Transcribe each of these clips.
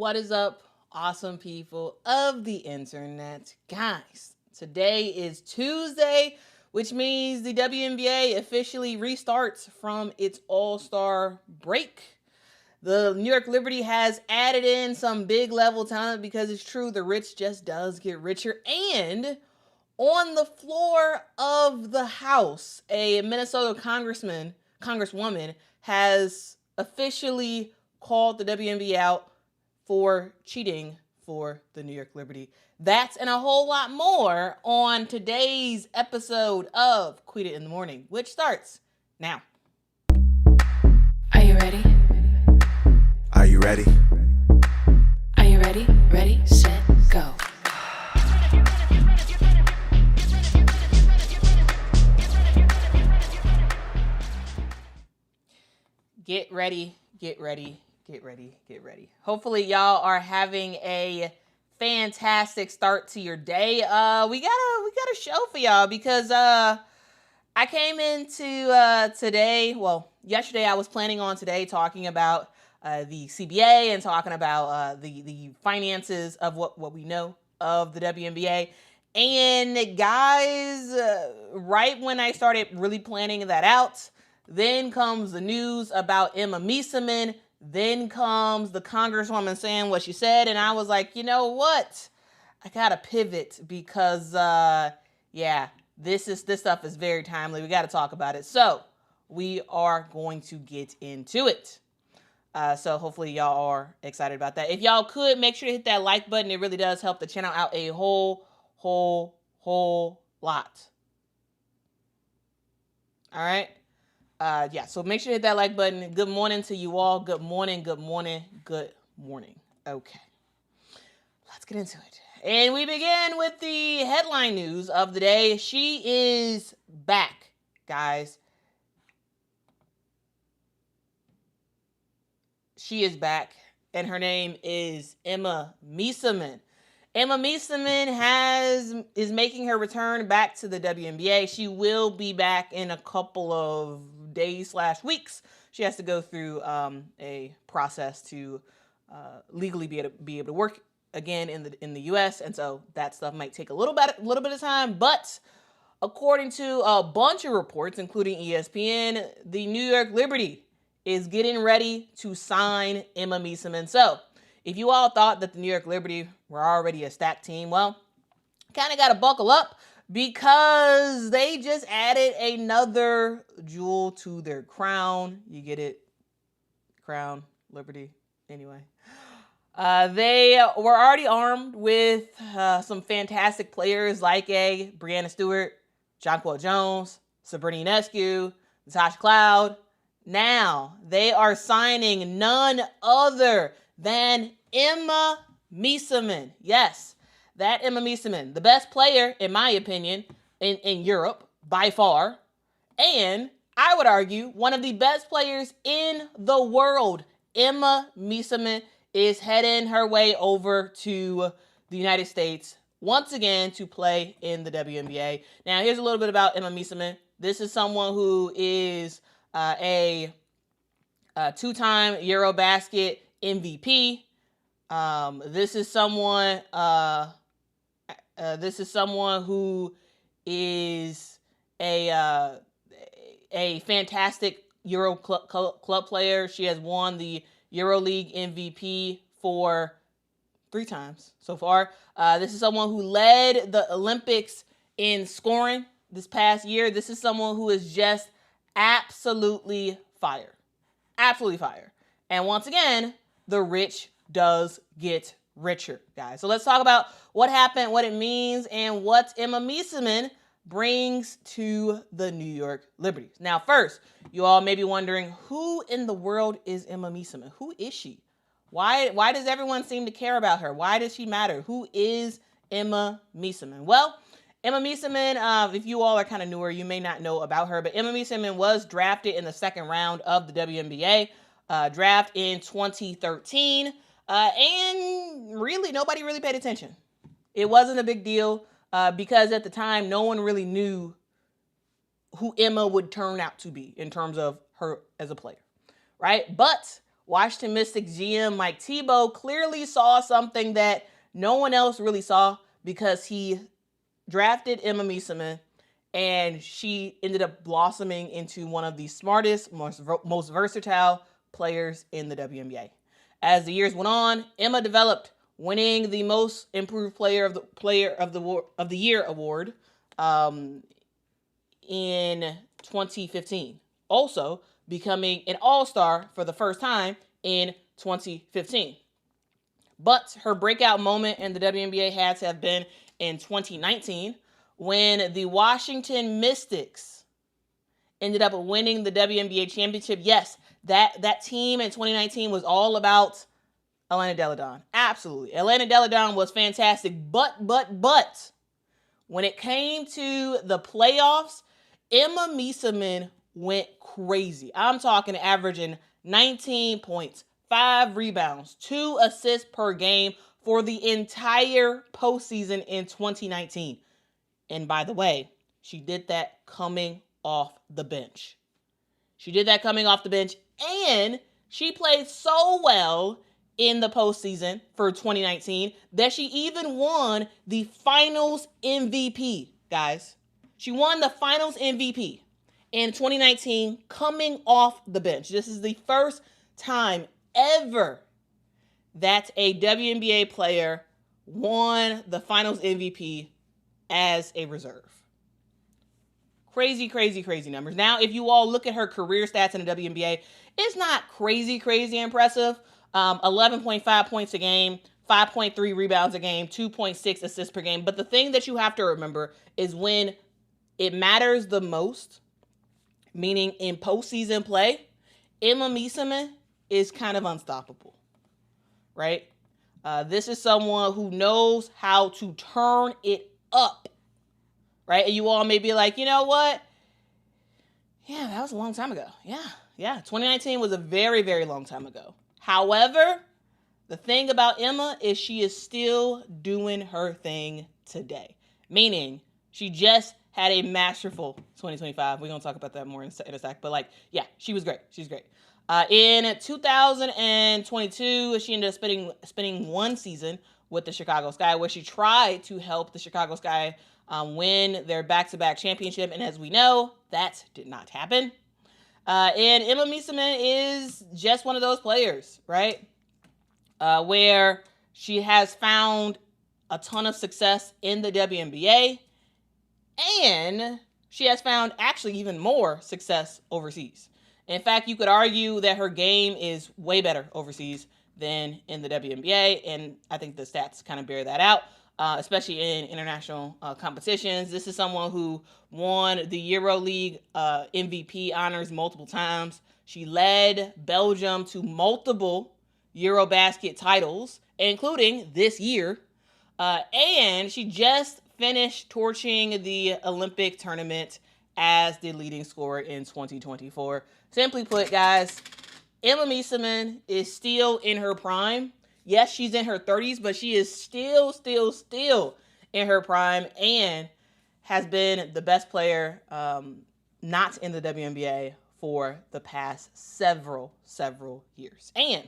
What is up, awesome people of the internet? Guys, today is Tuesday, which means the WNBA officially restarts from its All-Star break. The New York Liberty has added in some big level talent because it's true, the rich just does get richer. And on the floor of the House, a Minnesota Congresswoman has officially called the WNBA out for cheating for the New York Liberty. That's and a whole lot more on today's episode of Quita in the Morning, which starts now. Are you ready? Are you ready? Are you ready? Ready, set, go. Get ready, get ready, get ready, get ready. Hopefully y'all are having a fantastic start to your day. We got a show for y'all because I came into yesterday I was planning on today talking about the CBA and talking about the finances of what we know of the WNBA. And guys, right when I started really planning that out, then comes the news about Meesseman. Then comes the Congresswoman saying what she said. And I was like, you know what? I got to pivot because, this stuff is very timely. We got to talk about it. So we are going to get into it. So hopefully y'all are excited about that. If y'all could, make sure to hit that like button. It really does help the channel out a whole lot. All right. So make sure to hit that like button. Good morning to you all. Good morning, good morning, good morning. Okay, let's get into it. And we begin with the headline news of the day. She is back, guys. She is back, and her name is Meesseman. Meesseman is making her return back to the WNBA. She will be back in a couple of days/weeks. She has to go through a process to legally be able to work again in the U.S. And so that stuff might take a little bit of time. But according to a bunch of reports, including ESPN, the New York Liberty is getting ready to sign Meesseman. So if you all thought that the New York Liberty were already a stacked team, well, kind of got to buckle up because they just added another jewel to their crown. You get it? Crown, Liberty. Anyway, they were already armed with some fantastic players like Brianna Stewart, Jonquel Jones, Sabrina Ionescu, Natasha Cloud. Now they are signing none other than Meesseman. Yes, that Meesseman, the best player, in my opinion, in Europe, by far. And I would argue, one of the best players in the world. Meesseman is heading her way over to the United States once again to play in the WNBA. Now, here's a little bit about Meesseman. This is someone who is a two-time Eurobasket MVP. This is someone who is a fantastic Euro club player. She has won the EuroLeague MVP for 3 times so far. This is someone who led the Olympics in scoring this past year. This is someone who is just absolutely fire. Absolutely fire. And once again, the rich does get richer, guys. So let's talk about what happened, what it means, and what Meesseman brings to the New York Liberty. Now, first, you all may be wondering, who in the world is Meesseman? Who is she? Why does everyone seem to care about her? Why does she matter? Who is Meesseman? Well, Meesseman, if you all are kind of newer, you may not know about her, but Meesseman was drafted in the second round of the WNBA draft in 2013, and really nobody really paid attention. It wasn't a big deal because at the time, no one really knew who Emma would turn out to be in terms of her as a player, right? But Washington Mystics GM Mike Tebow clearly saw something that no one else really saw, because he drafted Emma Meesseman, and she ended up blossoming into one of the smartest, most versatile players in the WNBA. As the years went on, Emma developed, winning the Most Improved Player of the Year award in 2015. Also becoming an All-Star for the first time in 2015. But her breakout moment in the WNBA had to have been in 2019, when the Washington Mystics ended up winning the WNBA championship. Yes, that team in 2019 was all about Elena Delle Donne. Absolutely. Elena Delle Donne was fantastic. But, when it came to the playoffs, Emma Meesseman went crazy. I'm talking averaging 19 points, 5 rebounds, 2 assists per game for the entire postseason in 2019. And by the way, she did that coming off the bench. And she played so well in the postseason for 2019 that she even won the Finals MVP, guys. She won the Finals MVP in 2019 coming off the bench. This is the first time ever that a WNBA player won the Finals MVP as a reserve. Crazy numbers. Now, if you all look at her career stats in the WNBA, it's not crazy impressive. 11.5 points a game, 5.3 rebounds a game, 2.6 assists per game. But the thing that you have to remember is when it matters the most, meaning in postseason play, Emma Meesseman is kind of unstoppable, right? This is someone who knows how to turn it up, right? And you all may be like, you know what? Yeah, that was a long time ago. Yeah. 2019 was a very, very long time ago. However, the thing about Emma is she is still doing her thing today, meaning she just had a masterful 2025. We're going to talk about that more in a sec. But she was great. She's great. In 2022, she ended up spending one season with the Chicago Sky, where she tried to help the Chicago Sky win their back-to-back championship. And as we know, that did not happen. And Emma Meesseman is just one of those players, right? Where she has found a ton of success in the WNBA, and she has found actually even more success overseas. In fact, you could argue that her game is way better overseas than in the WNBA, and I think the stats kind of bear that out, especially in international competitions. This is someone who won the EuroLeague MVP honors multiple times. She led Belgium to multiple Eurobasket titles, including this year, and she just finished torching the Olympic tournament as the leading scorer in 2024. Simply put, guys, Emma Meesseman is still in her prime. Yes, she's in her 30s, but she is still in her prime and has been the best player not in the WNBA for the past several years. And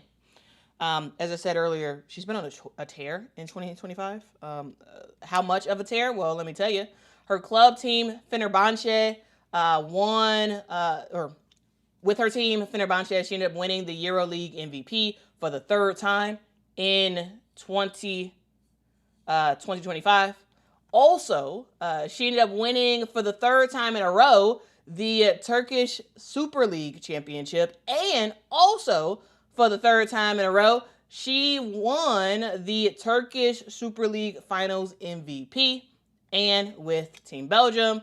as I said earlier, she's been on a tear in 2025. How much of a tear? Well, let me tell you. Her club team, Fenerbahce, with her team, Fenerbahce, she ended up winning the EuroLeague MVP for the third time in 2025. Also, she ended up winning for the third time in a row the Turkish Super League Championship, and also for the third time in a row, she won the Turkish Super League Finals MVP, and with Team Belgium.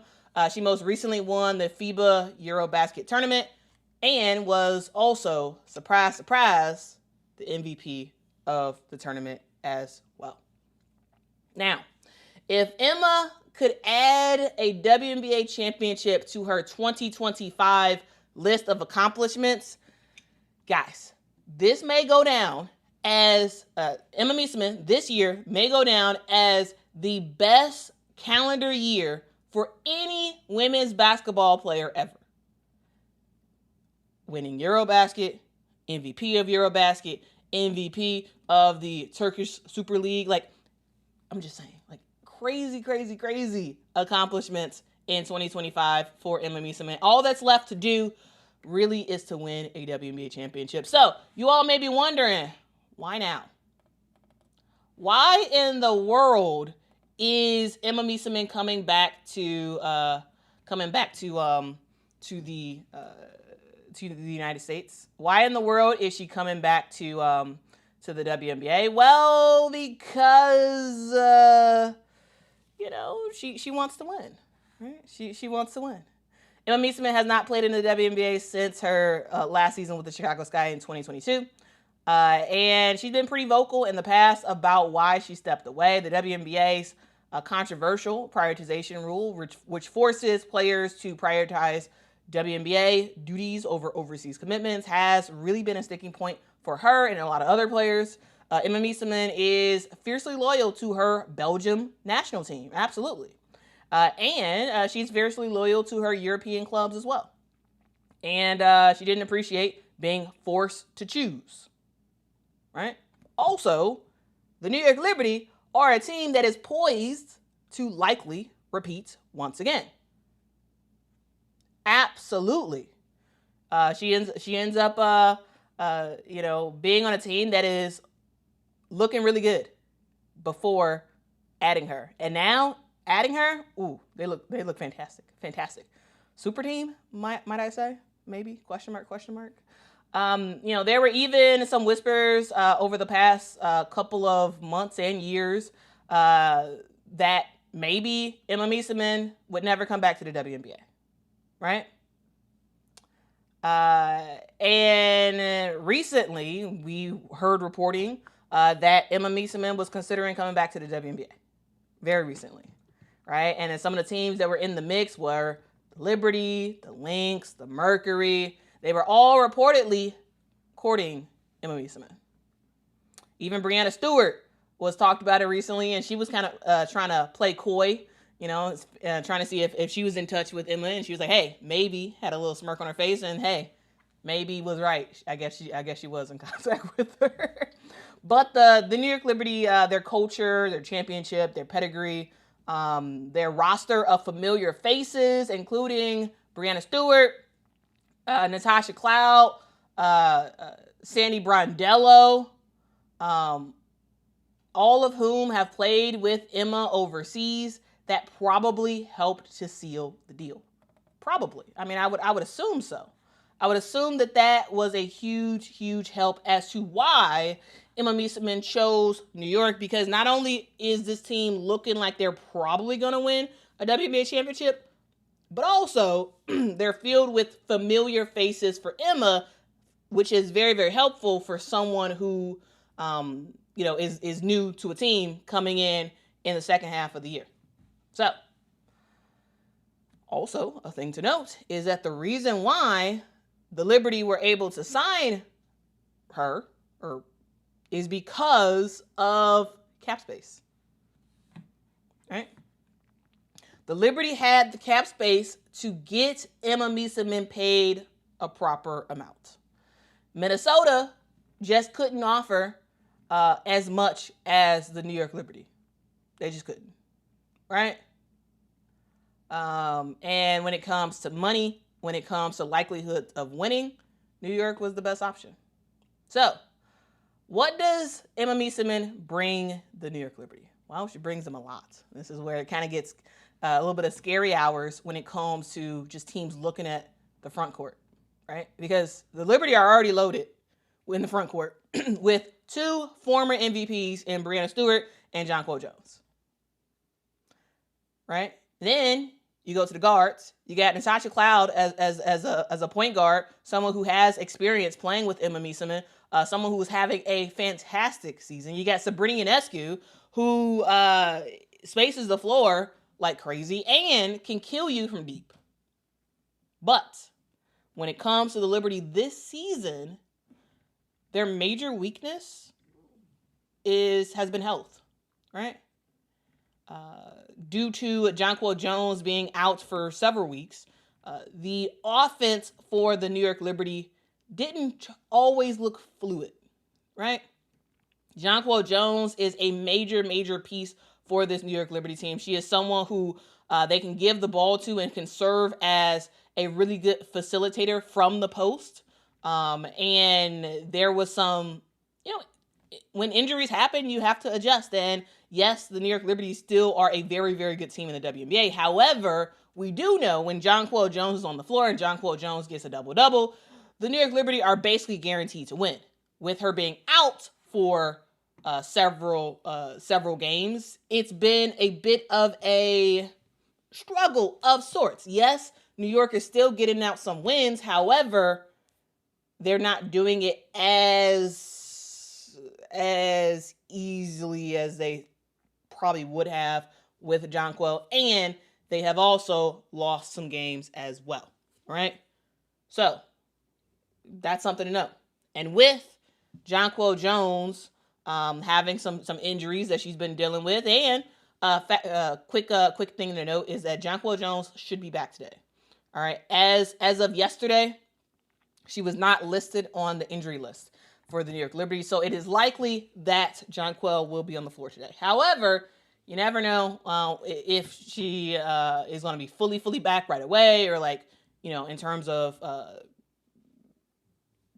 She most recently won the FIBA Eurobasket tournament and was also, surprise, the MVP of the tournament as well. Now, if Emma could add a WNBA championship to her 2025 list of accomplishments, guys, this may go down as Emma Meesseman this year may go down as the best calendar year for any women's basketball player ever. Winning Eurobasket, MVP of Eurobasket, MVP of the Turkish Super League. Like, I'm just saying, like, crazy accomplishments in 2025 for Emma Meesseman. All that's left to do really is to win a WNBA championship. So you all may be wondering, why now? Why in the world is Emma Meesseman coming back to the United States? Why in the world is she coming back to the WNBA? Well, because she wants to win, right? She wants to win. Emma Meesseman has not played in the WNBA since her last season with the Chicago Sky in 2022. And she's been pretty vocal in the past about why she stepped away. The WNBA's controversial prioritization rule, which forces players to prioritize WNBA duties over overseas commitments, has really been a sticking point for her and a lot of other players. Emma Meesseman is fiercely loyal to her Belgium national team, absolutely. And she's fiercely loyal to her European clubs as well. And she didn't appreciate being forced to choose, right? Also, the New York Liberty are a team that is poised to likely repeat once again. Absolutely. She ends up being on a team that is looking really good before adding her. And now adding her, ooh, they look fantastic. Super team, might I say? Maybe? Question mark. There were even some whispers over the past couple of months and years that maybe Emma Meesseman would never come back to the WNBA, right? And recently, we heard reporting that Emma Meesseman was considering coming back to the WNBA. Very recently, right? And then some of the teams that were in the mix were the Liberty, the Lynx, the Mercury. They were all reportedly courting Emma Meesseman. Even Breanna Stewart was talked about it recently, and she was kind of trying to play coy, trying to see if she was in touch with Emma, and she was like, hey, maybe, had a little smirk on her face, and hey, maybe was right. I guess she was in contact with her. But the New York Liberty, their culture, their championship, their pedigree, their roster of familiar faces, including Breanna Stewart, Natasha Cloud, Sandy Brondello, all of whom have played with Emma overseas, that probably helped to seal the deal. Probably. I mean, I would assume so. I would assume that was a huge help as to why Emma Meesseman chose New York, because not only is this team looking like they're probably going to win a WNBA championship, but also they're filled with familiar faces for Emma, which is very helpful for someone who, is new to a team coming in the second half of the year. So, also a thing to note is that the reason why the Liberty were able to sign her is because of cap space, right? The Liberty had the cap space to get Emma Meesseman paid a proper amount. Minnesota just couldn't offer as much as the New York Liberty. They just couldn't, right? And when it comes to money, when it comes to likelihood of winning, New York was the best option. So, what does Emma Meesseman bring the New York Liberty? Well, she brings them a lot. This is where it kind of gets a little bit of scary hours when it comes to just teams looking at the front court, right? Because the Liberty are already loaded in the front court with two former MVPs in Breanna Stewart and Jonquel Jones, right? Then you go to the guards. You got Natasha Cloud as a point guard, someone who has experience playing with Emma Meesseman, someone who was having a fantastic season. You got Sabrina Ionescu, who spaces the floor like crazy and can kill you from deep. But when it comes to the Liberty this season, their major weakness has been health, right? Due to Jonquel Jones being out for several weeks, the offense for the New York Liberty didn't always look fluid, right? Jonquel Jones is a major, major piece for this New York Liberty team. She is someone who they can give the ball to and can serve as a really good facilitator from the post. And there was some, when injuries happen, you have to adjust. And yes, the New York Liberty still are a very, very good team in the WNBA. However, we do know when Jonquel Jones is on the floor and Jonquel Jones gets a double-double, the New York Liberty are basically guaranteed to win. With her being out for several games, it's been a bit of a struggle of sorts. Yes, New York is still getting out some wins. However, they're not doing it as easily as they probably would have with Jonquel, and they have also lost some games as well, right? So that's something to know. And with Jonquel Jones having some injuries that she's been dealing with, and quick thing to note is that Jonquel Jones should be back today. All right, as of yesterday, she was not listed on the injury list for the New York Liberty, so it is likely that Jonquel will be on the floor today. However, you never know if she is going to be fully back right away, or in terms of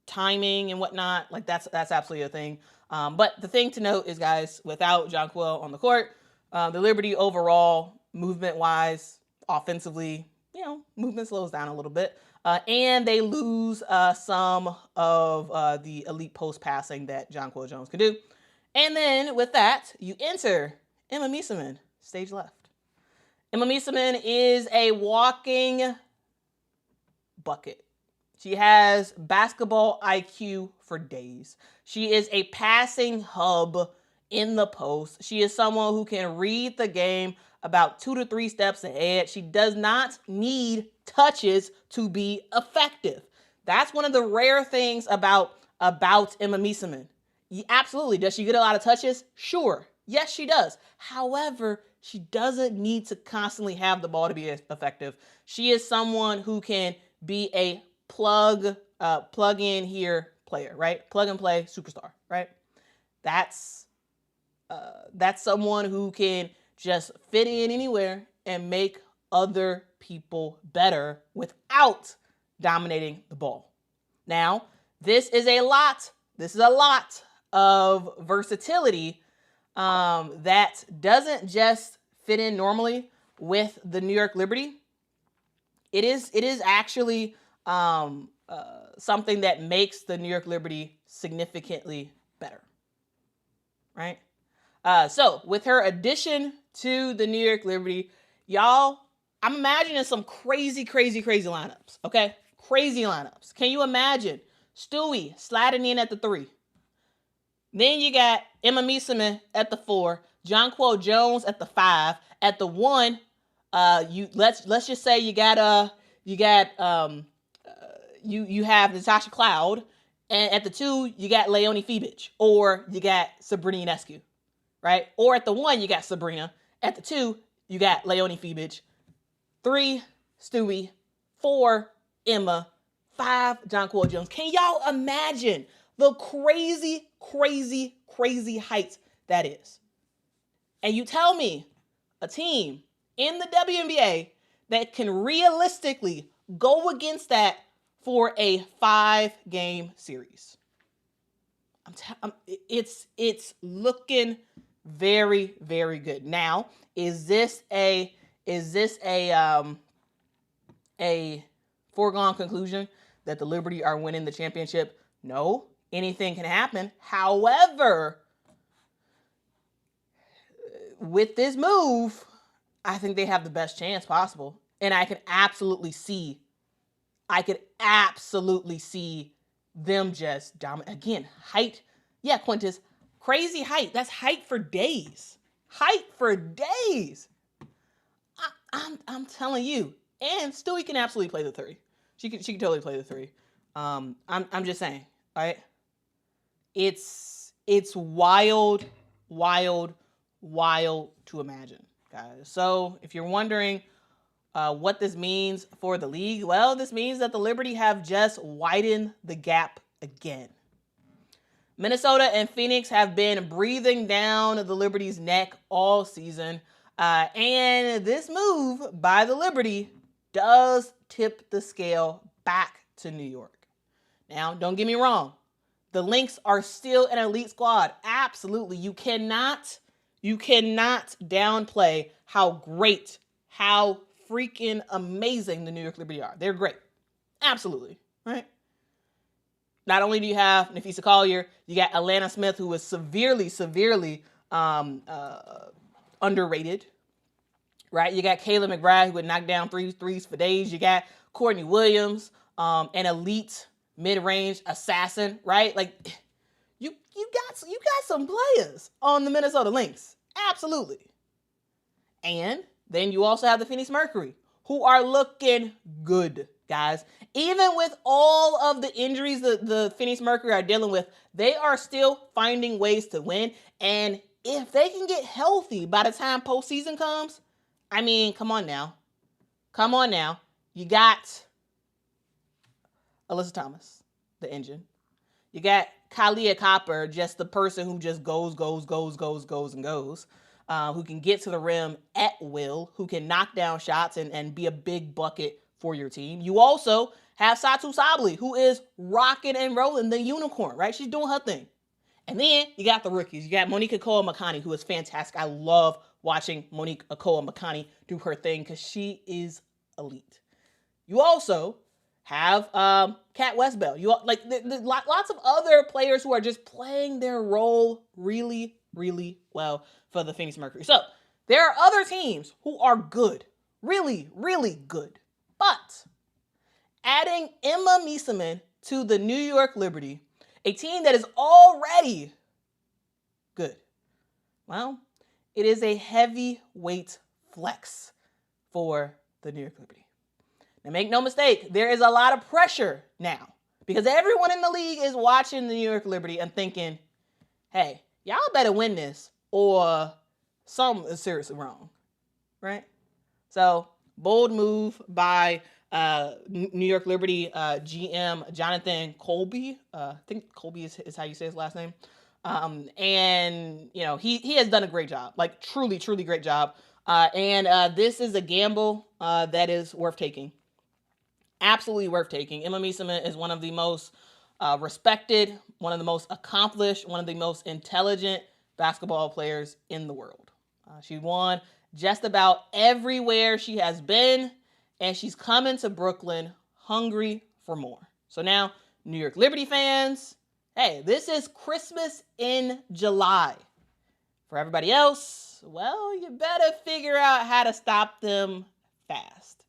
timing and whatnot. That's absolutely a thing. But the thing to note is, guys, without Jonquel on the court, the Liberty overall, movement-wise, offensively, movement slows down a little bit. And they lose some of the elite post passing that Jonquel Jones can do. And then with that, you enter Emma Meesseman, stage left. Emma Meesseman is a walking bucket. She has basketball IQ for days. She is a passing hub in the post. She is someone who can read the game about 2 to 3 steps ahead. She does not need touches to be effective. That's one of the rare things about Emma Meesseman. Absolutely. Does she get a lot of touches? Sure. Yes, she does. However, she doesn't need to constantly have the ball to be effective. She is someone who can be a plug in here player, right? Plug and play superstar, right? That's someone who can just fit in anywhere and make other people better without dominating the ball. Now, this is a lot of versatility that doesn't just fit in normally with the New York Liberty. It is actually something that makes the New York Liberty significantly better, right? So with her addition to the New York Liberty, y'all, I'm imagining some crazy lineups, okay? Crazy lineups. Can you imagine Stewie sliding in at the 3? Then you got Emma Meesseman at the 4, Jonquel Jones at the 5. At the 1, let's just say you have Natasha Cloud, and at the 2 you got Leonie Fibich, or you got Sabrina Ionescu, right? Or at the 1 you got Sabrina, at the 2 you got Leonie Fibich, 3 Stewie, 4 Emma, 5 Jonquel Jones. Can y'all imagine the crazy height that is? And you tell me a team in the WNBA that can realistically go against that for a 5-game series. It's looking very good. Now, is this a foregone conclusion that the Liberty are winning the championship? No, anything can happen. However, with this move, I think they have the best chance possible. And I could absolutely see them just dominate. Again, height. Yeah, Quintus, crazy height. That's height for days. I'm telling you. And Stewie can absolutely play the 3. She can totally play the 3. I'm just saying, all right? It's wild to imagine, guys. So if you're wondering What this means for the league? Well, this means that the Liberty have just widened the gap again. Minnesota and Phoenix have been breathing down the Liberty's neck all season. And this move by the Liberty does tip the scale back to New York. Now, don't get me wrong. The Lynx are still an elite squad. Absolutely. You cannot downplay how great, how freaking amazing the New York Liberty are. They're great. Absolutely. Right? Not only do you have Nafisa Collier, you got Alana Smith, who was severely underrated. Right? You got Kayla McBride, who would knock down threes for days. You got Courtney Williams, an elite mid-range assassin, right? Like you got some players on the Minnesota Lynx. Absolutely. And then you also have the Phoenix Mercury, who are looking good, guys. Even with all of the injuries the Phoenix Mercury are dealing with, they are still finding ways to win. And if they can get healthy by the time postseason comes, I mean, come on now. You got Alyssa Thomas, the engine. You got Kalia Copper, just the person who just goes, and goes. Who can get to the rim at will, who can knock down shots and be a big bucket for your team. You also have Satu Sabli, who is rocking and rolling, the unicorn, right? She's doing her thing. And then you got the rookies. You got Monique Akoa-Makani, who is fantastic. I love watching Monique Akoa-Makani do her thing because she is elite. You also have Kat Westbell. You lots of other players who are just playing their role really, really well for the Phoenix Mercury. So there are other teams who are good, really, really good. But adding Emma Meesseman to the New York Liberty, a team that is already good, well, it is a heavyweight flex for the New York Liberty. Now, make no mistake, there is a lot of pressure now because everyone in the league is watching the New York Liberty and thinking, hey, y'all better win this or something is seriously wrong, right? So, bold move by New York Liberty GM Jonathan Colby. I think Colby is how you say his last name. And, you know, he has done a great job, like truly, truly great job. And this is a gamble that is worth taking. Absolutely worth taking. Emma Meesseman is one of the most respected, one of the most accomplished, one of the most intelligent basketball players in the world. She won just about everywhere she has been, and she's coming to Brooklyn hungry for more. So now, New York Liberty fans, hey, this is Christmas in July. For everybody else, well, you better figure out how to stop them fast.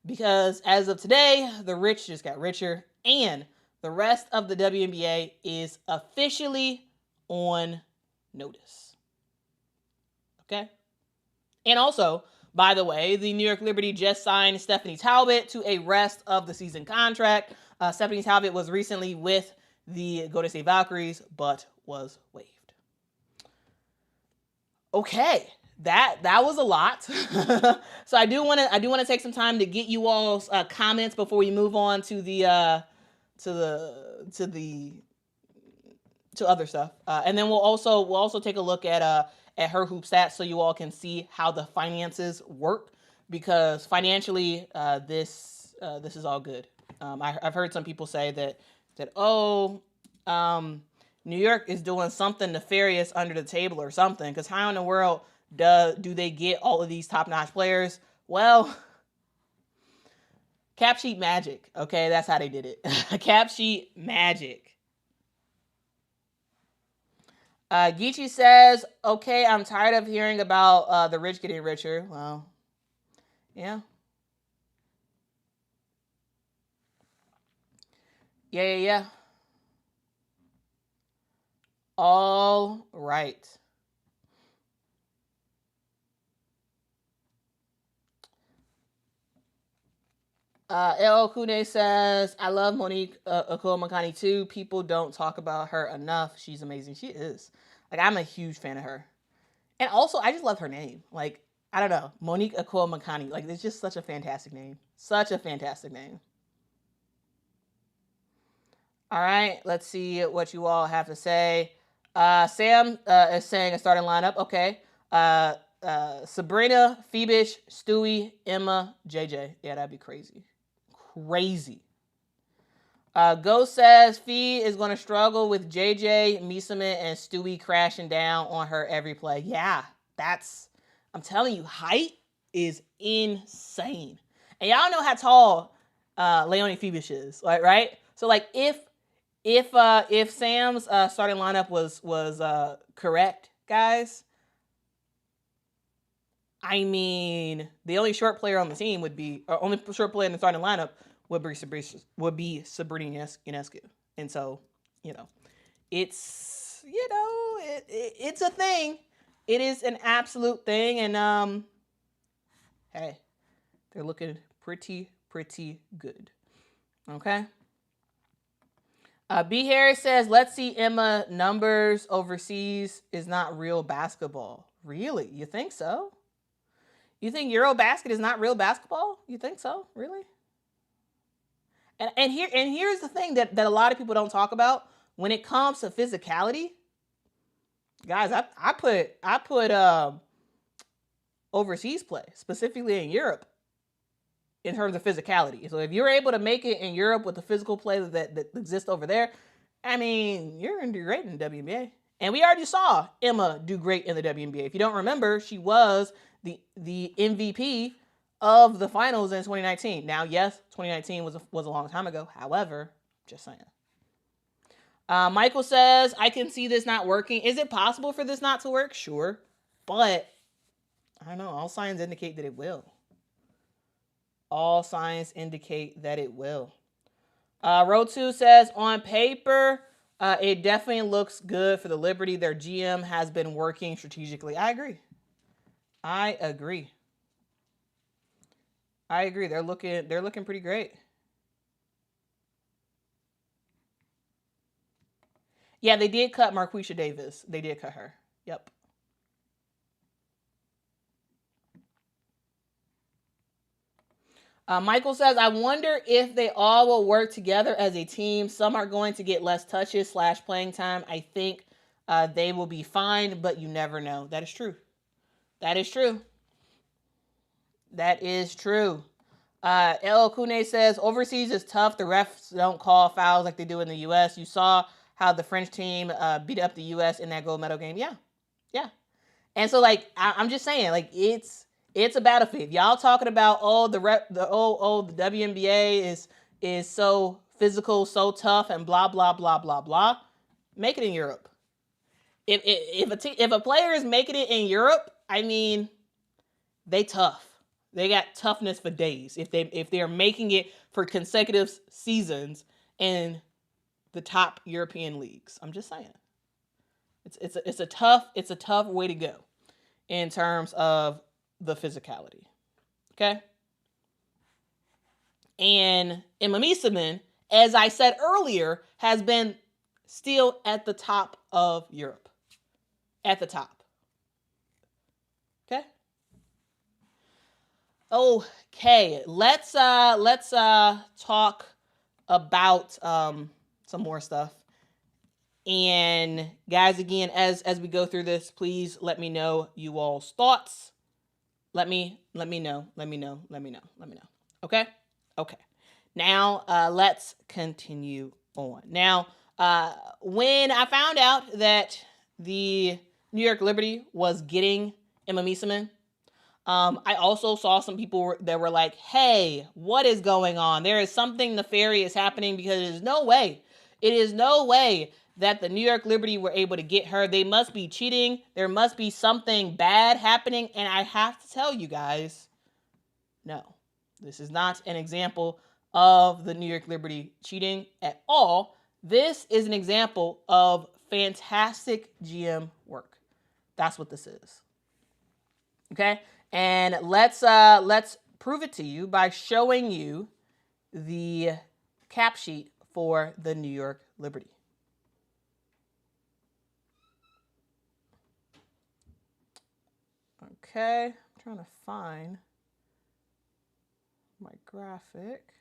Because as of today, the rich just got richer, and the rest of the WNBA is officially on notice. Okay? And also, by the way, the New York Liberty just signed Stephanie Talbot to a rest of the season contract. Stephanie Talbot was recently with the Golden State Valkyries, but was waived. Okay. That was a lot. So I do want to take some time to get you all's comments before we move on to other stuff. And then we'll also take a look at her hoop stats so you all can see how the finances work, because financially this is all good. I've heard some people say that New York is doing something nefarious under the table or something, because how in the world do they get all of these top-notch players? Well, cap sheet magic. Okay, that's how they did it. Cap sheet magic. Geechee says, okay, I'm tired of hearing about the rich getting richer. Well, yeah. Yeah. All right. L. Kune says, I love Monique Akoa-Makani too. People don't talk about her enough. She's amazing. She is. Like, I'm a huge fan of her. And also, I just love her name. Like, I don't know, Monique Akua Makani. Like, it's just such a fantastic name. Such a fantastic name. All right, let's see what you all have to say. Sam is saying a starting lineup. Okay. Sabrina, Phoebish, Stewie, Emma, JJ. Yeah, that'd be crazy. Crazy. Ghost says Fee is going to struggle with JJ, Meesseman, and Stewie crashing down on her every play. Yeah, I'm telling you, height is insane. And y'all know how tall Leonie Phoebish is, right? So like if Sam's starting lineup was correct, guys, I mean, the only short player on the team only short player in the starting lineup would be Sabrina Ionescu. And so, it's, it's a thing. It is an absolute thing. And, hey, they're looking pretty good. Okay. B. Harris says, let's see Emma numbers overseas is not real basketball. Really? You think so? You think Eurobasket is not real basketball? You think so? Really? And here's the thing that a lot of people don't talk about when it comes to physicality. Guys, I put overseas play, specifically in Europe, in terms of physicality. So if you're able to make it in Europe with the physical play that exists over there, I mean, you're going to do great in the WNBA. And we already saw Emma do great in the WNBA. If you don't remember, she was the MVP of the finals in 2019. Now, yes, 2019 was a long time ago. However, just saying. Michael says, I can see this not working. Is it possible for this not to work? Sure. But, I don't know. All signs indicate that it will. All signs indicate that it will. Row 2 says, on paper, it definitely looks good for the Liberty. Their GM has been working strategically. I agree. They're looking pretty great. Yeah, they did cut Marquisha Davis. They did cut her. Yep. Michael says, I wonder if they all will work together as a team. Some are going to get less touches / playing time. I think they will be fine, but you never know. That is true. That is true. El Kune says, overseas is tough. The refs don't call fouls like they do in the U.S. You saw how the French team beat up the U.S. in that gold medal game. Yeah. And so, like, I'm just saying, like, it's a battlefield. Y'all talking about, the WNBA is so physical, so tough, and blah, blah, blah, blah, blah. Make it in Europe. If a player is making it in Europe, I mean, they tough. They got toughness for days. If they're making it for consecutive seasons in the top European leagues, I'm just saying, it's a tough way to go in terms of the physicality. Okay. And Emma Meesseman, as I said earlier, has been still at the top of Europe. At the top. Okay. Okay. Let's talk about some more stuff. And guys, again, as we go through this, please let me know you all's thoughts. Let me know. Okay. Now, let's continue on. Now, when I found out that the New York Liberty was getting Emma Meesseman, I also saw some people that were like, hey, what is going on? There is something nefarious happening, because it is no way that the New York Liberty were able to get her. They must be cheating. There must be something bad happening. And I have to tell you guys, no, this is not an example of the New York Liberty cheating at all. This is an example of fantastic GM work. That's what this is. Okay? And let's prove it to you by showing you the cap sheet for the New York Liberty. Okay, I'm trying to find my graphic.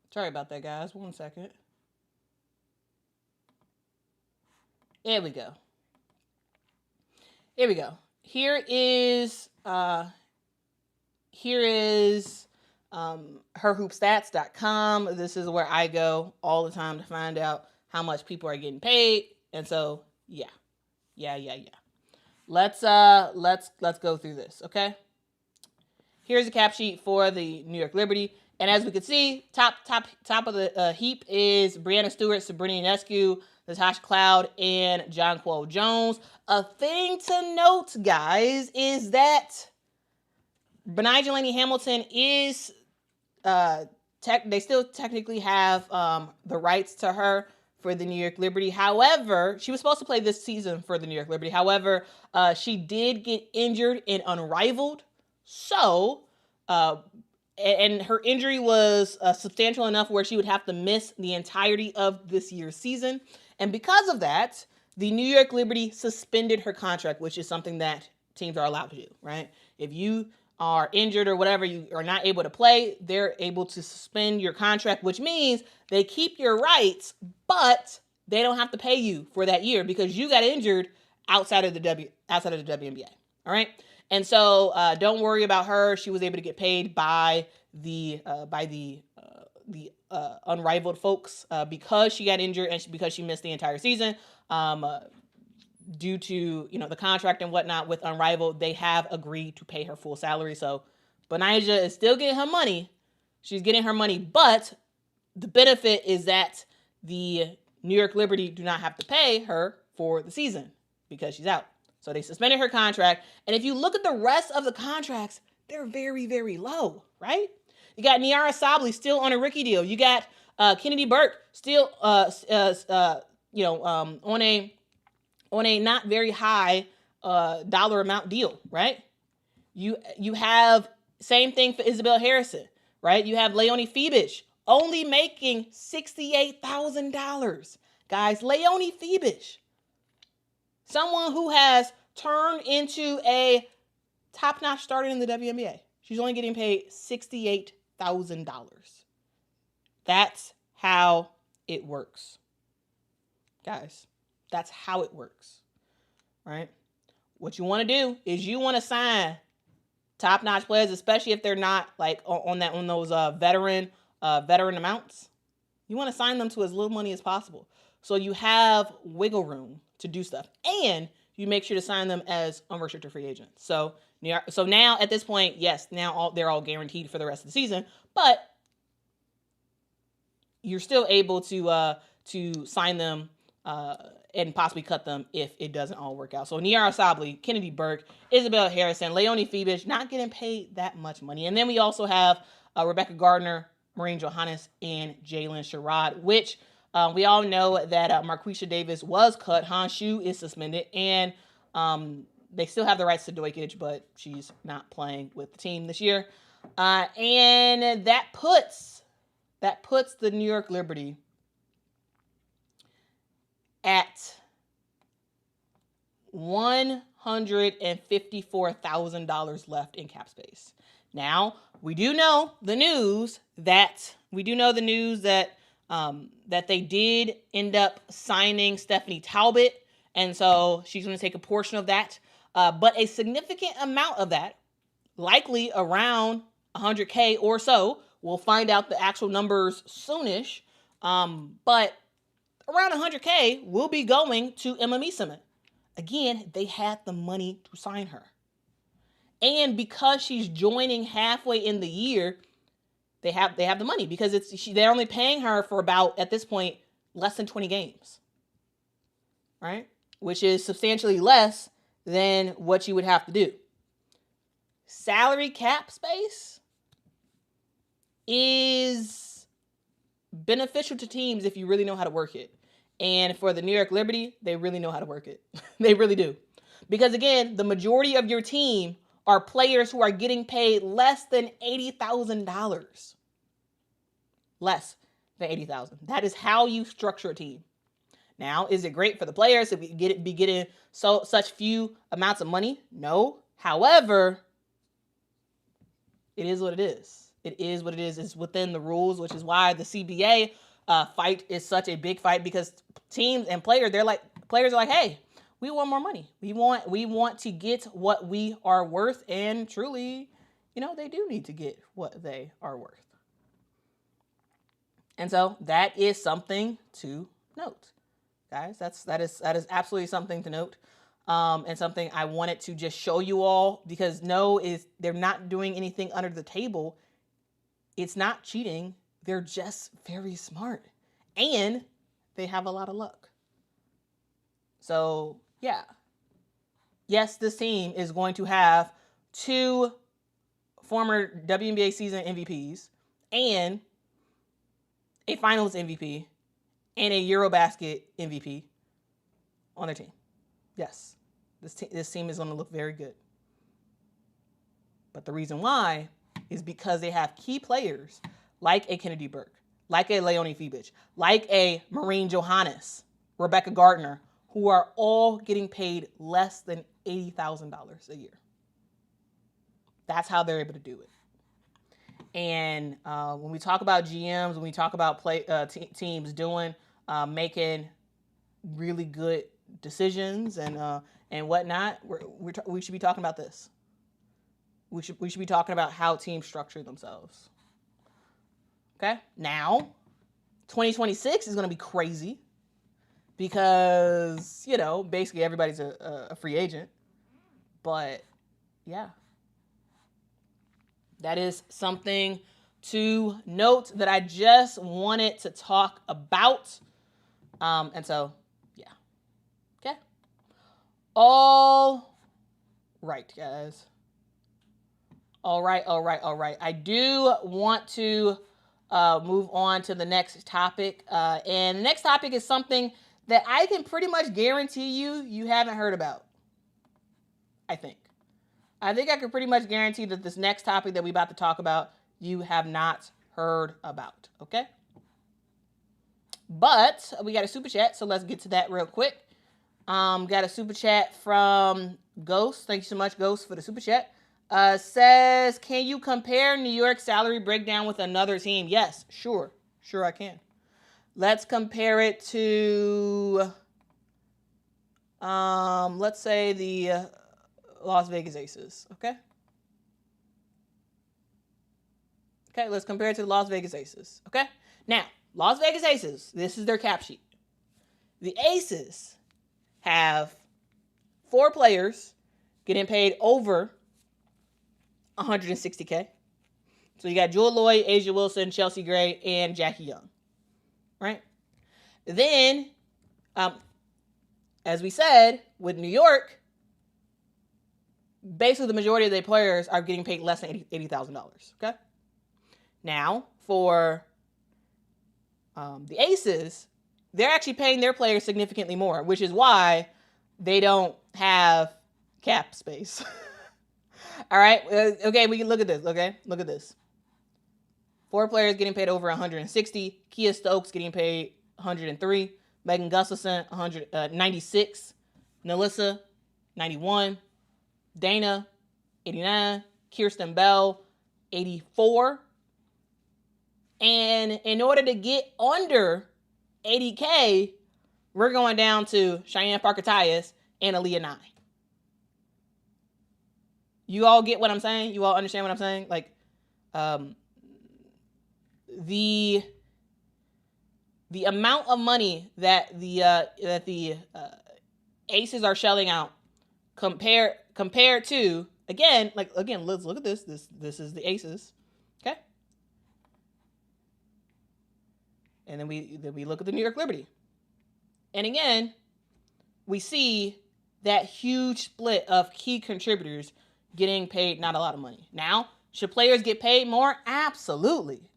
Sorry about that, guys. 1 second. There we go. Here we go. Here is herhoopstats.com. This is where I go all the time to find out how much people are getting paid. And so, yeah. Let's go through this, okay? Here's a cap sheet for the New York Liberty. And as we can see, top of the heap is Breanna Stewart, Sabrina Ionescu, Natasha Cloud, and Jonquel Jones. A thing to note, guys, is that Benigah Laney Hamilton is they still technically have the rights to her for the New York Liberty. However, she was supposed to play this season for the New York Liberty. However, she did get injured in Unrivaled. So, and her injury was substantial enough where she would have to miss the entirety of this year's season. And because of that, the New York Liberty suspended her contract, which is something that teams are allowed to do, right? If you are injured or whatever, you are not able to play, they're able to suspend your contract, which means they keep your rights, but they don't have to pay you for that year because you got injured outside of the WNBA. All right. And so don't worry about her. She was able to get paid by the Unrivaled folks because she got injured and because she missed the entire season. Due to the contract and whatnot with Unrivaled, they have agreed to pay her full salary. So Benigah is still getting her money. She's getting her money, but the benefit is that the New York Liberty do not have to pay her for the season because she's out. So they suspended her contract. And if you look at the rest of the contracts, they're very, very low, right? You got Niara Sabli still on a rookie deal. You got Kennedy Burke still on a not very high dollar amount deal, right? You have same thing for Isabel Harrison, right? You have Leonie Febish only making $68,000. Guys, Leonie Febish, someone who has turned into a top-notch starter in the WNBA. She's only getting paid $68,000. That's how it works. Guys, that's how it works, right? What you want to do is you want to sign top-notch players, especially if they're not like on those veteran amounts. You want to sign them to as little money as possible, so you have wiggle room to do stuff, and you make sure to sign them as unrestricted free agents. So now at this point, yes, now they're all guaranteed for the rest of the season, but you're still able to sign them and possibly cut them if it doesn't all work out. So Niara Sabli, Kennedy Burke, Isabel Harrison, Leonie Febish, not getting paid that much money. And then we also have Rebecca Gardner, Maureen Johannes, and Jalen Sherrod, which we all know that Marquisha Davis was cut. Han Shu is suspended, and they still have the rights to Doikage, but she's not playing with the team this year. And that puts the New York Liberty at $154,000 left in cap space. Now, we do know the news that they did end up signing Stephanie Talbot, and so she's going to take a portion of that. But a significant amount of that, likely around $100K or so, we'll find out the actual numbers soonish. But around $100K will be going to Emma Meesseman. Again, they had the money to sign her. And because she's joining halfway in the year, they have the money because they're only paying her for about, at this point, less than 20 games. Right? Which is substantially less than what you would have to do. Salary cap space is beneficial to teams if you really know how to work it. And for the New York Liberty, they really know how to work it. They really do. Because again, the majority of your team are players who are getting paid less than $80,000. Less than $80,000. That is how you structure a team. Now, is it great for the players to be getting such few amounts of money? No. However, it is what it is. It is what it is. It's within the rules, which is why the CBA fight is such a big fight, because teams and players are like, hey, we want more money. We want to get what we are worth, and truly, they do need to get what they are worth. And so that is something to note, guys. That is absolutely something to note, and something I wanted to just show you all, because they're not doing anything under the table. It's not cheating. They're just very smart, and they have a lot of luck. So yeah, yes, this team is going to have 2 former WNBA season MVPs and a finals MVP and a Eurobasket MVP on their team. Yes, this team is going to look very good. But the reason why is because they have key players like a Kennedy Burke, like a Leonie Fibich, like a Maureen Johannes, Rebecca Gardner, who are all getting paid less than $80,000 a year. That's how they're able to do it. And when we talk about GMs, when we talk about teams making really good decisions and whatnot, we should be talking about this. We should be talking about how teams structure themselves. Okay? Now, 2026 is going to be crazy because, basically everybody's a free agent. But, yeah. That is something to note that I just wanted to talk about. And so, yeah. Okay. All right, guys. All right. I do want to move on to the next topic. And the next topic is something that I can pretty much guarantee you haven't heard about. I think I can pretty much guarantee that this next topic that we're about to talk about, you have not heard about, okay? But we got a super chat, so let's get to that real quick. Got a super chat from Ghost. Thank you so much, Ghost, for the super chat. Says, can you compare New York's salary breakdown with another team? Yes, sure I can. Let's compare it to, let's say the Las Vegas Aces, okay? Okay, let's compare it to the Las Vegas Aces, okay? Now, Las Vegas Aces, this is their cap sheet. The Aces have 4 players getting paid over $160K. So you got Jewel Lloyd, Asia Wilson, Chelsea Gray, and Jackie Young, right? Then, as we said, with New York, basically the majority of their players are getting paid less than $80,000, okay? Now, for the Aces, they're actually paying their players significantly more, which is why they don't have cap space. All right? Okay, we can look at this, okay? Look at this. 4 players getting paid over 160. Kia Stokes getting paid 103. Megan Gustafson, 96. Nelissa, 91. Dana, 89. Kirsten Bell, 84. And in order to get under 80K, we're going down to Cheyenne Parker-Tyus and Aaliyah 9. You all get what I'm saying? You all understand what I'm saying? Like, the amount of money that the Aces are shelling out compared to, again, let's look at this. This is the Aces, okay? And then we look at the New York Liberty. And again, we see that huge split of key contributors getting paid not a lot of money. Now, should players get paid more? Absolutely.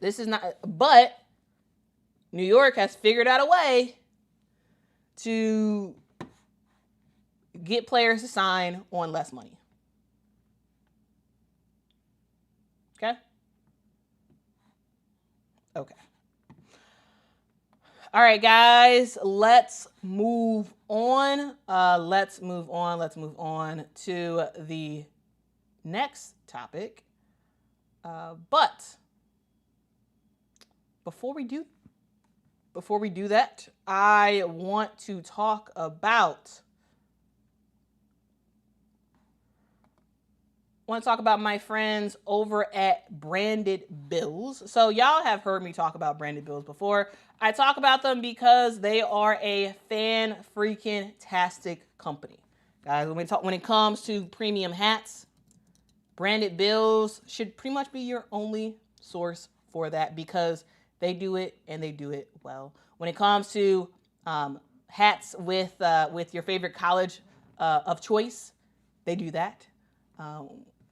This is not, but New York has figured out a way to get players to sign on less money. Okay? Okay. All right, guys, let's move on. Let's move on to the next topic. But before we do that, I want to talk about my friends over at Branded Bills. So y'all have heard me talk about Branded Bills before. I talk about them because they are a fan-freaking-tastic company. Guys, when it comes to premium hats, Branded Bills should pretty much be your only source for that because they do it and they do it well. When it comes to hats with your favorite college of choice, they do that.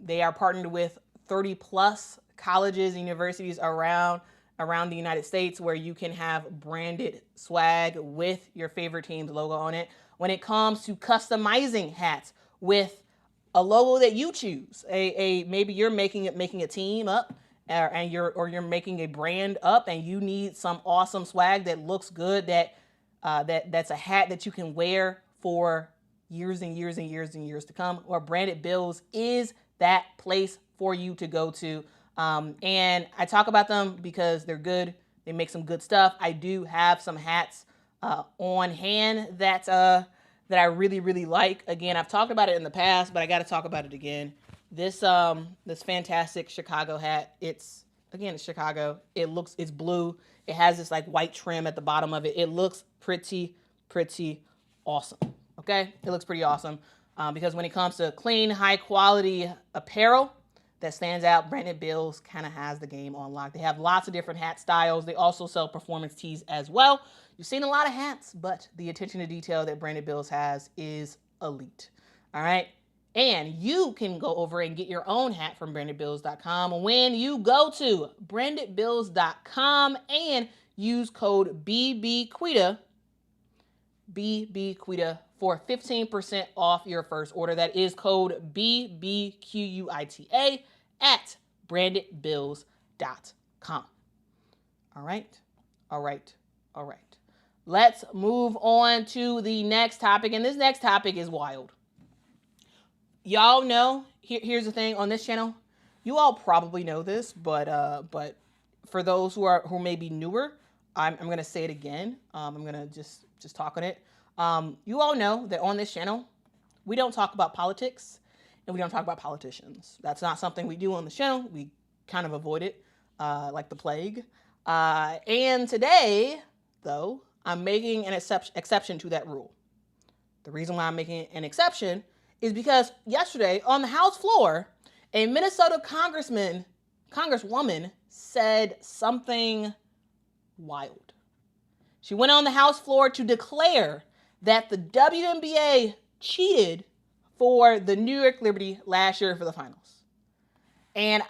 They are partnered with 30 plus colleges and universities around the United States where you can have branded swag with your favorite team's logo on it. When it comes to customizing hats with a logo that you choose, maybe you're making a team up, and you're making a brand up, and you need some awesome swag that looks good, that's a hat that you can wear for years and years and years and years to come. Or Branded Bills is that place for you to go to. And I talk about them because they're good. They make some good stuff. I do have some hats on hand that I really, really like. Again, I've talked about it in the past, but I got to talk about it again. This fantastic Chicago hat. It's Chicago. It's blue. It has this like white trim at the bottom of it. It looks pretty awesome. Okay, it looks pretty awesome because when it comes to clean, high quality apparel that stands out, Branded Bills kind of has the game on lock. They have lots of different hat styles. They also sell performance tees as well. You've seen a lot of hats, but the attention to detail that Branded Bills has is elite. All right. And you can go over and get your own hat from brandedbills.com when you go to brandedbills.com and use code BBQuita for 15% off your first order. That is code BBQUITA at brandedbills.com. All right. Let's move on to the next topic. And this next topic is wild. Y'all know, here's the thing on this channel. You all probably know this, but for those who may be newer, I'm going to say it again. I'm going to just talk on it. You all know that on this channel, we don't talk about politics and we don't talk about politicians. That's not something we do on the channel. We kind of avoid it like the plague. And today, though, I'm making an exception to that rule. The reason why I'm making an exception is because yesterday on the House floor, a Minnesota Congresswoman said something wild. She went on the House floor to declare that the WNBA cheated for the New York Liberty last year for the finals. And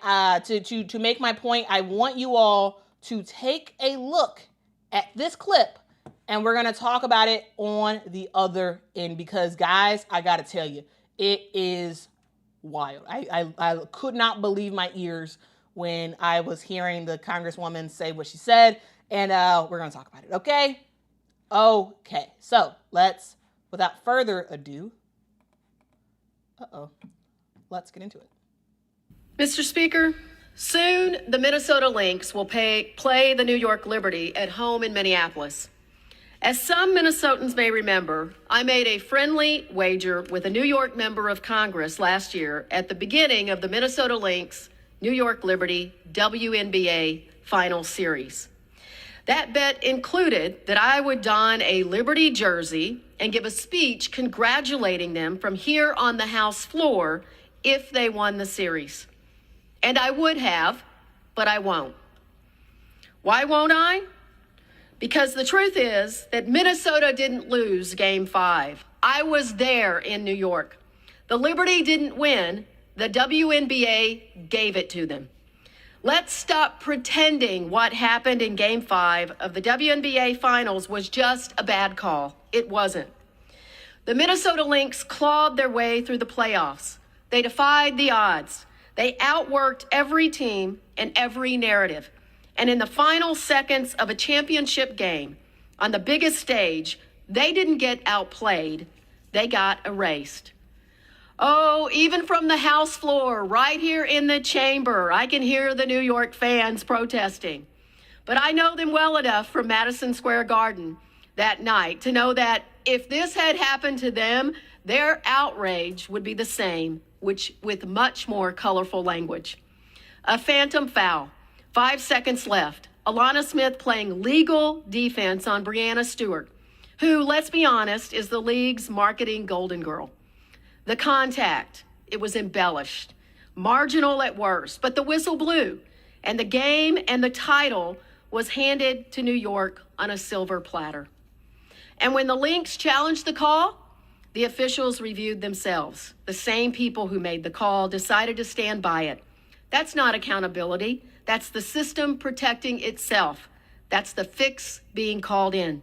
to make my point, I want you all to take a look at this clip, and we're going to talk about it on the other end because, guys, I got to tell you, it is wild. I could not believe my ears when I was hearing the Congresswoman say what she said, and we're going to talk about it, okay? Okay, so let's, without further ado, let's get into it. Mr. Speaker, soon the Minnesota Lynx will play the New York Liberty at home in Minneapolis. As some Minnesotans may remember, I made a friendly wager with a New York member of Congress last year at the beginning of the Minnesota Lynx New York Liberty WNBA Final Series. That bet included that I would don a Liberty jersey and give a speech congratulating them from here on the House floor if they won the series. And I would have, but I won't. Why won't I? Because the truth is that Minnesota didn't lose Game 5. I was there in New York. The Liberty didn't win. The WNBA gave it to them. Let's stop pretending what happened in Game 5 of the WNBA Finals was just a bad call. It wasn't. The Minnesota Lynx clawed their way through the playoffs. They defied the odds. They outworked every team and every narrative. And in the final seconds of a championship game, on the biggest stage, they didn't get outplayed. They got erased. Oh, even from the House floor, right here in the chamber, I can hear the New York fans protesting. But I know them well enough from Madison Square Garden that night to know that if this had happened to them, their outrage would be the same, which with much more colorful language. A phantom foul, 5 seconds left. Alana Smith playing legal defense on Breanna Stewart, who, let's be honest, is the league's marketing golden girl. The contact, it was embellished, marginal at worst, but the whistle blew, and the game and the title was handed to New York on a silver platter. And when the Lynx challenged the call, the officials reviewed themselves. The same people who made the call decided to stand by it. That's not accountability. That's the system protecting itself. That's the fix being called in.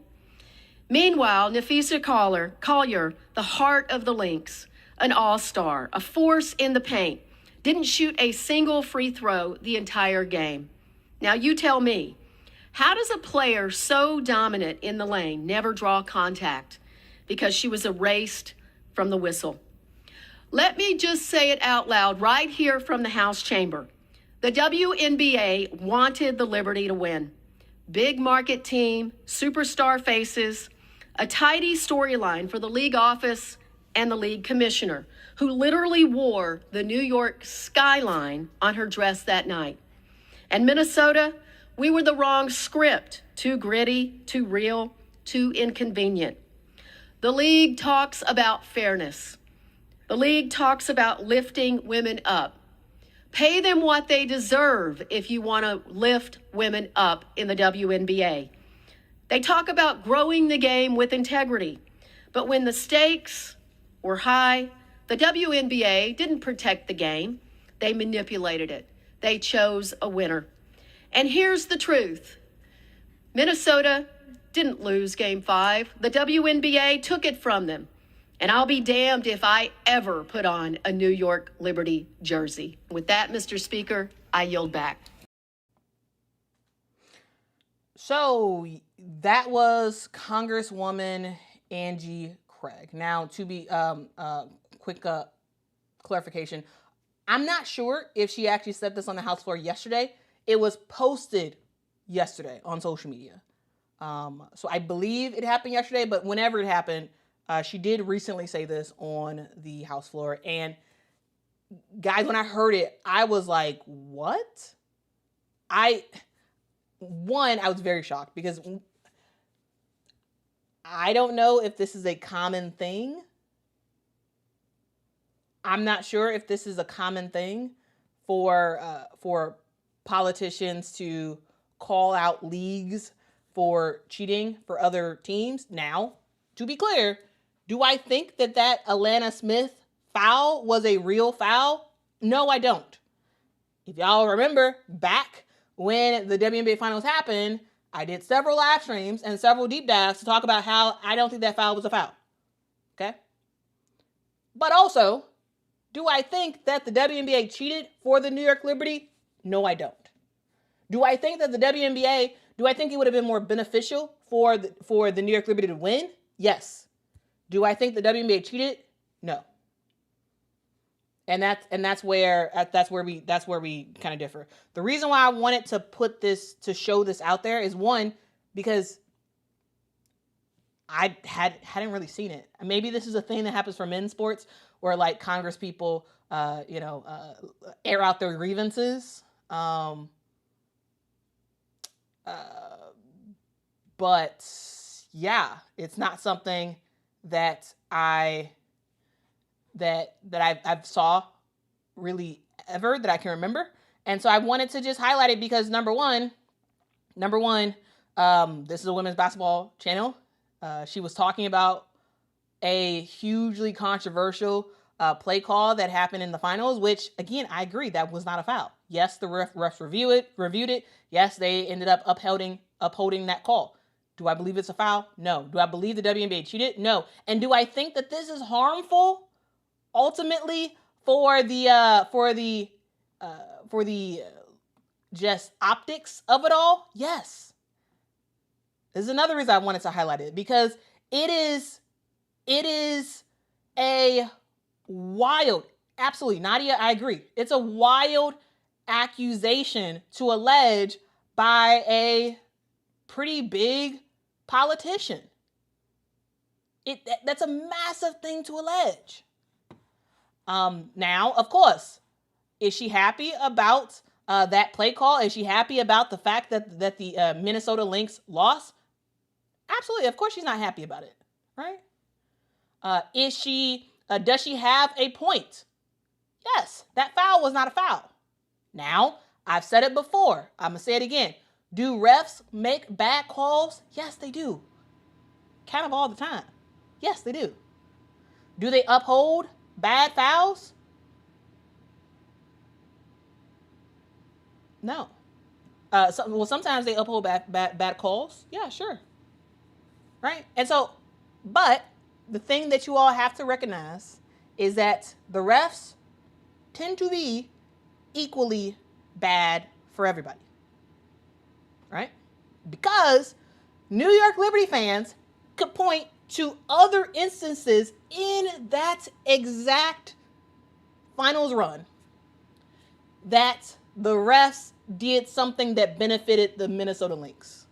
Meanwhile, Nafisa Collier, the heart of the Lynx, an all-star, a force in the paint, didn't shoot a single free throw the entire game. Now you tell me, how does a player so dominant in the lane never draw contact? Because she was erased from the whistle. Let me just say it out loud right here from the House chamber. The WNBA wanted the Liberty to win. Big market team, superstar faces, a tidy storyline for the league office and the league commissioner, who literally wore the New York skyline on her dress that night. And Minnesota, we were the wrong script. Too gritty, too real, too inconvenient. The league talks about fairness. The league talks about lifting women up. Pay them what they deserve if you want to lift women up in the WNBA. They talk about growing the game with integrity. But when the stakes were high, the WNBA didn't protect the game. They manipulated it. They chose a winner. And here's the truth. Minnesota didn't lose Game 5. The WNBA took it from them. And I'll be damned if I ever put on a New York Liberty jersey. With that, Mr. Speaker, I yield back. So that was Congresswoman Angie Craig. Now, to be quick clarification, I'm not sure if she actually said this on the House floor yesterday. It was posted yesterday on social media. So I believe it happened yesterday, but whenever it happened, she did recently say this on the House floor. And guys, when I heard it, I was like, what? I was very shocked because I don't know if this is a common thing. I'm not sure if this is a common thing for politicians to call out leagues for cheating for other teams. Now, to be clear, do I think that Alana Smith foul was a real foul? No, I don't. If y'all remember back when the WNBA Finals happened, I did several live streams and several deep dives to talk about how I don't think that foul was a foul. Okay? But also, do I think that the WNBA cheated for the New York Liberty? No, I don't. Do I think that the WNBA, do I think it would have been more beneficial for the New York Liberty to win? Yes. Do I think the WNBA cheated? No. And that's where we kind of differ. The reason why I wanted to show this out there is, one, because I hadn't really seen it. Maybe this is a thing that happens for men's sports where like Congress people air out their grievances. But yeah, it's not something that I've saw really ever that I can remember. And so I wanted to just highlight it because number one, this is a women's basketball channel. She was talking about a hugely controversial play call that happened in the finals, which again, I agree that was not a foul. Yes, the refs reviewed it. Yes, they ended up upholding that call. Do I believe it's a foul? No. Do I believe the WNBA cheated? No. And do I think that this is harmful ultimately for the just optics of it all? Yes. This is another reason I wanted to highlight it, because it is a wild, absolutely, Nadia, I agree. It's a wild accusation to allege by a pretty big politician. That's a massive thing to allege. Now, of course, is she happy about that play call? Is she happy about the fact that the Minnesota Lynx lost? Absolutely. Of course she's not happy about it, right? Does she have a point? Yes, that foul was not a foul. Now, I've said it before. I'm going to say it again. Do refs make bad calls? Yes, they do. Kind of all the time. Yes, they do. Do they uphold bad fouls? No. Sometimes they uphold bad calls. Yeah, sure. Right? And so, but the thing that you all have to recognize is that the refs tend to be equally bad for everybody. Right? Because New York Liberty fans could point to other instances in that exact finals run that the refs did something that benefited the Minnesota Lynx.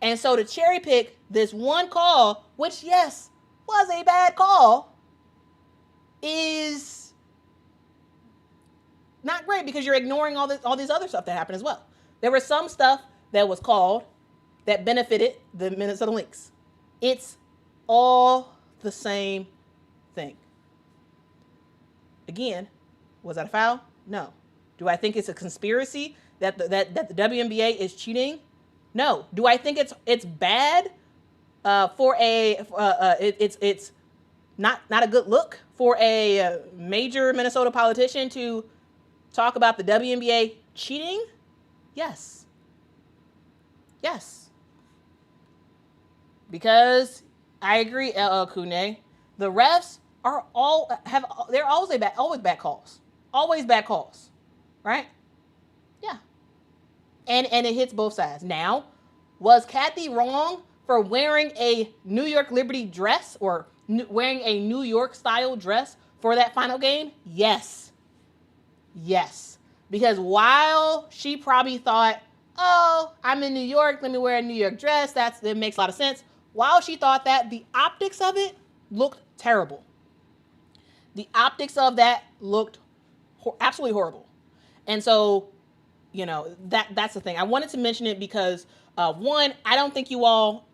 And so to cherry pick this one call, which yes, was a bad call, is not great, because you're ignoring all this other stuff that happened as well. There was some stuff that was called that benefited the Minnesota Lynx. It's all the same thing. Again, was that a foul? No. Do I think it's a conspiracy that the WNBA is cheating? No. Do I think it's bad it's not a good look for a major Minnesota politician to talk about the WNBA cheating? Yes. Yes. Because I agree, LL Kune, the refs they're always bad calls. Always bad calls. Right? Yeah. And it hits both sides. Now, was Kathy wrong for wearing a New York Liberty dress, or wearing a New York style dress for that final game? Yes. Yes. Because while she probably thought, oh, I'm in New York, let me wear a New York dress, that makes a lot of sense. While she thought that, the optics of it looked terrible. The optics of that looked absolutely horrible. And so, that's the thing. I wanted to mention it because, one, I don't think you all,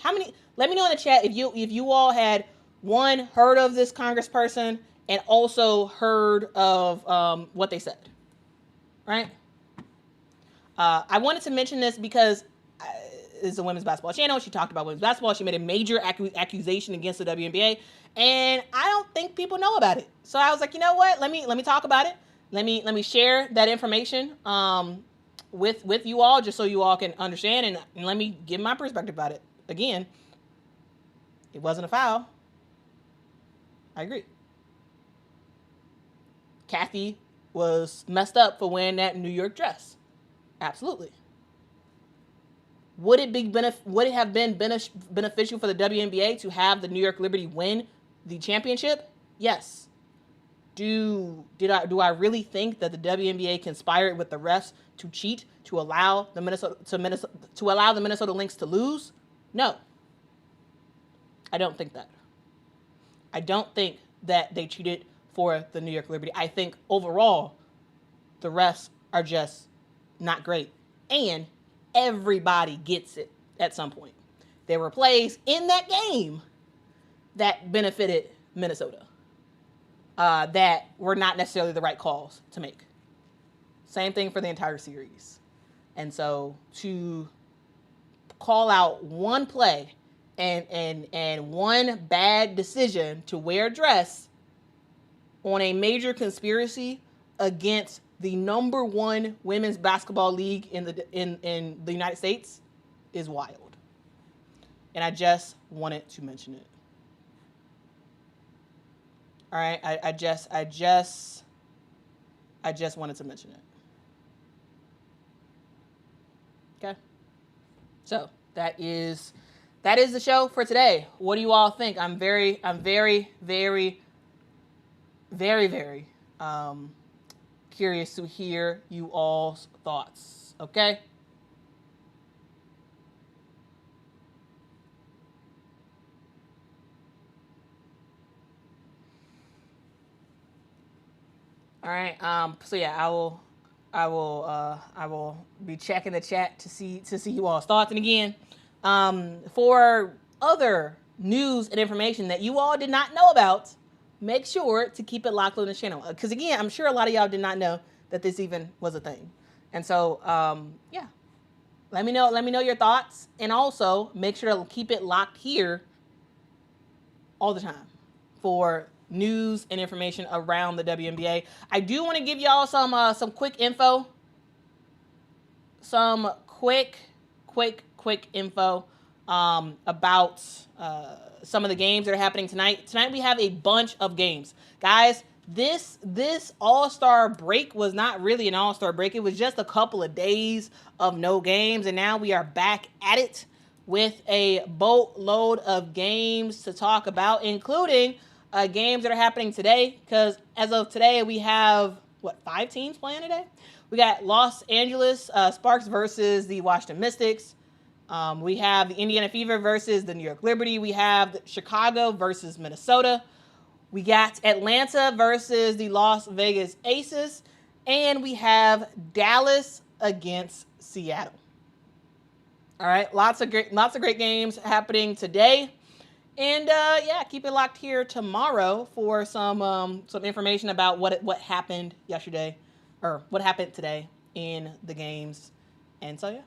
let me know in the chat if you all had, one, heard of this congressperson and also heard of what they said, right? I wanted to mention this because it's a women's basketball channel. She talked about women's basketball. She made a major accusation against the WNBA, and I don't think people know about it. So I was like, you know what? Let me talk about it. Let me share that information with you all, just so you all can understand, and let me give my perspective about it. Again, it wasn't a foul. I agree. Kathy was messed up for wearing that New York dress. Absolutely. Would it have been beneficial for the WNBA to have the New York Liberty win the championship? Yes. Do I really think that the WNBA conspired with the refs to cheat to allow the Minnesota Lynx to lose? No. I don't think that. I don't think that they cheated for the New York Liberty. I think overall the refs are just not great, and everybody gets it at some point. There were plays in that game that benefited Minnesota. That were not necessarily the right calls to make. Same thing for the entire series. And so to call out one play and one bad decision to wear a dress on a major conspiracy against the #1 women's basketball league in the United States is wild. And I just wanted to mention it. All right, I just wanted to mention it. Okay. So that is the show for today. What do you all think? I'm very curious to hear you all's thoughts. Okay. All right. So yeah, I will be checking the chat to see you all's thoughts. And again, for other news and information that you all did not know about, make sure to keep it locked on this channel. Because again, I'm sure a lot of y'all did not know that this even was a thing. And so, yeah, let me know your thoughts, and also make sure to keep it locked here all the time for news and information around the WNBA. I do want to give y'all some quick info. Some quick info about some of the games that are happening tonight. Tonight we have a bunch of games. Guys, this All-Star break was not really an All-Star break. It was just a couple of days of no games, and now we are back at it with a boatload of games to talk about, including games that are happening today. Because as of today, we have, 5 teams playing today? We got Los Angeles Sparks versus the Washington Mystics. We have the Indiana Fever versus the New York Liberty. We have Chicago versus Minnesota. We got Atlanta versus the Las Vegas Aces. And we have Dallas against Seattle. All right, lots of great games happening today. And yeah, keep it locked here tomorrow for some information about what happened yesterday, or what happened today in the games. And so yeah,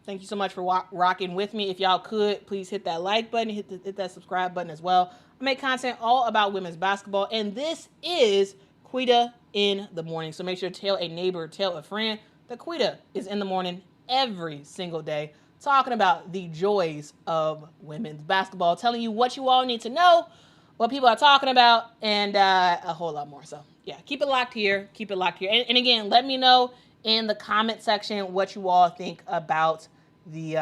thank you so much for rocking with me. If y'all could, please hit that like button, hit that subscribe button as well. I make content all about women's basketball, and this is Quita in the morning. So make sure to tell a neighbor, tell a friend that Quita is in the morning every single day, talking about the joys of women's basketball, telling you what you all need to know, what people are talking about, and a whole lot more. So yeah, keep it locked here. Keep it locked here. And again, let me know in the comment section what you all think about the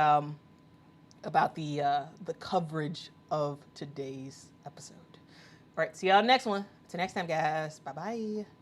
coverage of today's episode. All right, see y'all next one. Till next time, guys. Bye-bye.